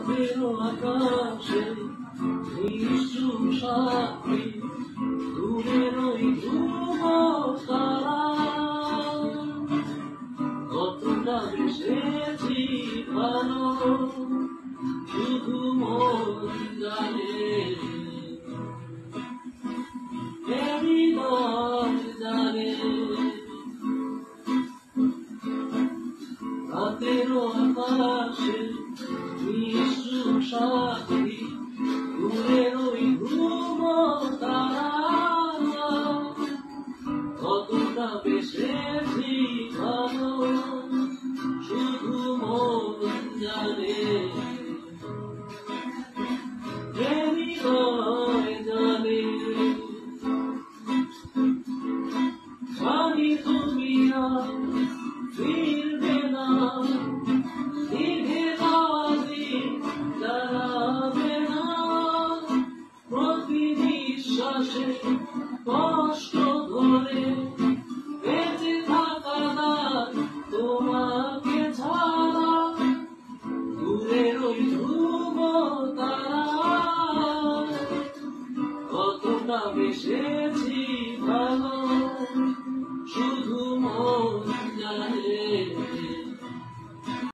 রাতের আকাশে নিষ্ঠুর সাথী দূরের ওই ধ্রুব তারা কতটা বেসেছি ভালো শুধু মন জানে হৃদয় জানে রাতের আকাশে নিষ্ঠুর সাথী দূরের ওই ধ্রুব তারা কতটা বেসেছি ভালো শুধু মন জানে হৃদয় জানে জানি তুমি আর ফিরবে না দীর্ঘে যাওয়াদি দাঁড়াবে না প্রতি নিঃশ্বাসে কষ্ট ধরে বেঁচে থাকা দায় তোমাকে ছাড়া দূরের ওই ধ্রুব তারা কতটা বেসেছি ভালো